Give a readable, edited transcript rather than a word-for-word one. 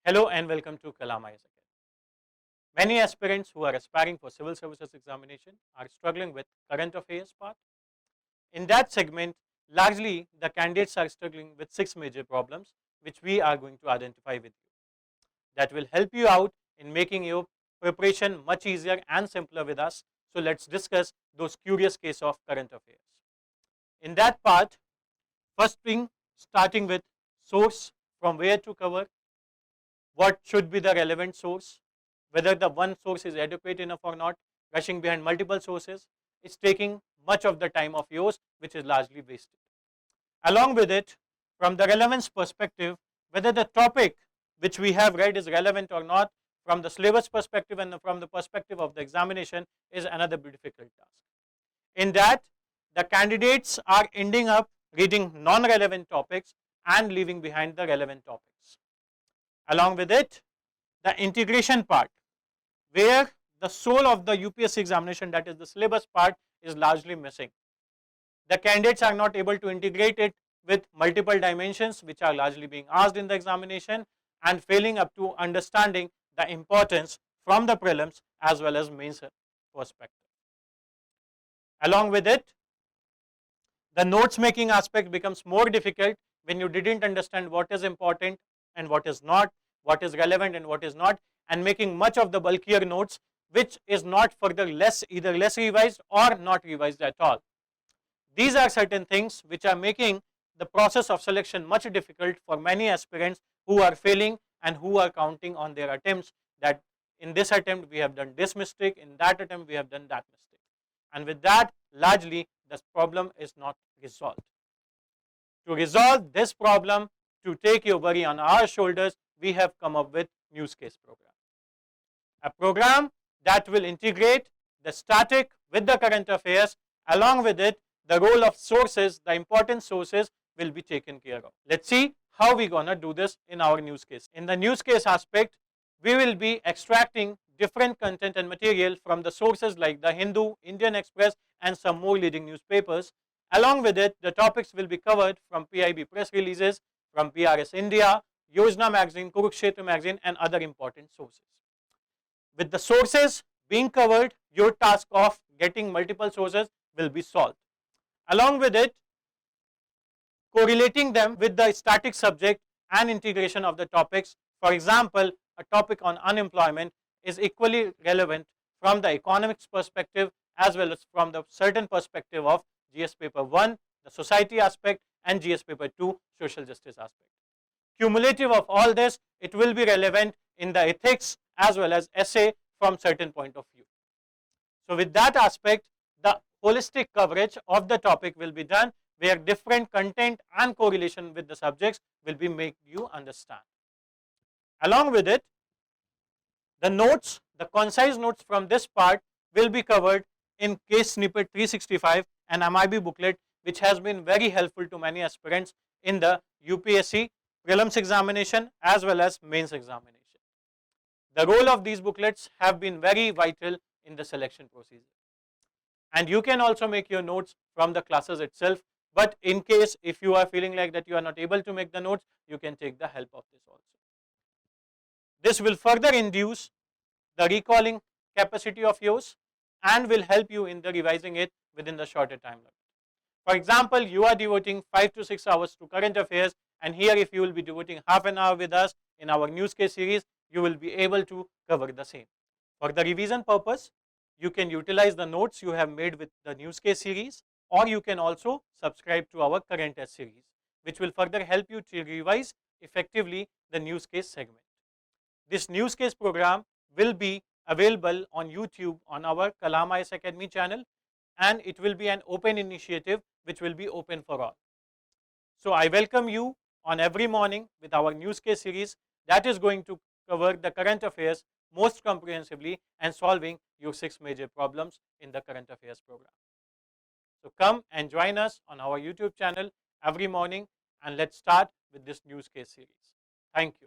Hello and welcome to Kalam IAS Academy. Many aspirants who are aspiring for civil services examination are struggling with current affairs part. In that segment, largely the candidates are struggling with 6 major problems which we are going to identify with you. That will help you out in making your preparation much easier and simpler with us. So let's discuss those curious case of current affairs. In that part, first thing, starting with source, from where to cover, what should be the relevant source, whether the one source is adequate enough or not. Rushing behind multiple sources is taking much of the time of yours, which is largely wasted. Along with it, from the relevance perspective, whether the topic which we have read is relevant or not from the syllabus perspective and from the perspective of the examination is another difficult task. In that, the candidates are ending up reading non-relevant topics and leaving behind the relevant topics. Along with it, the integration part, where the soul of the UPSC examination, that is the syllabus part, is largely missing. The candidates are not able to integrate it with multiple dimensions which are largely being asked in the examination and failing up to understanding the importance from the prelims as well as mains perspective. Along with it, the notes making aspect becomes more difficult when you didn't understand what is important and what is not, what is relevant and what is not, and making much of the bulkier notes which is not further either less revised or not revised at all. These are certain things which are making the process of selection much difficult for many aspirants who are failing and who are counting on their attempts that in this attempt we have done this mistake, in that attempt we have done that mistake. And with that, largely this problem is not resolved. To resolve this problem, to take your worry on our shoulders, we have come up with NewsKase program. A program that will integrate the static with the current affairs. Along with it, the role of sources, the important sources will be taken care of. Let's see how we're gonna do this in our NewsKase. In the NewsKase aspect, we will be extracting different content and material from the sources like the Hindu, Indian Express and some more leading newspapers. Along with it, the topics will be covered from PIB press releases, from PRS India, Yojana magazine, Kurukshetra magazine and other important sources. With the sources being covered, your task of getting multiple sources will be solved. Along with it, correlating them with the static subject and integration of the topics. For example, a topic on unemployment is equally relevant from the economics perspective as well as from the certain perspective of GS paper 1, the society aspect and GS paper 2, social justice aspect. Cumulative of all this, it will be relevant in the ethics as well as essay from certain point of view. So with that aspect, the holistic coverage of the topic will be done where different content and correlation with the subjects will be make you understand. Along with it, the notes, the concise notes from this part will be covered in case snippet 365 and MIB booklet, which has been very helpful to many aspirants in the UPSC prelims examination as well as mains examination. The role of these booklets have been very vital in the selection procedure. And you can also make your notes from the classes itself, but in case if you are feeling like that you are not able to make the notes, you can take the help of this also. This will further induce the recalling capacity of yours and will help you in the revising it within the shorter time limit. For example, you are devoting 5 to 6 hours to current affairs, and here if you will be devoting half an hour with us in our NewsKase series, you will be able to cover the same. For the revision purpose, you can utilize the notes you have made with the NewsKase series, or you can also subscribe to our current test series, which will further help you to revise effectively the NewsKase segment. This NewsKase program will be available on YouTube on our Kalam IAS Academy channel, and it will be an open initiative which will be open for all. So I welcome you on every morning with our NewsKase series that is going to cover the current affairs most comprehensively and solving your 6 major problems in the current affairs program. So come and join us on our YouTube channel every morning and let's start with this NewsKase series. Thank you.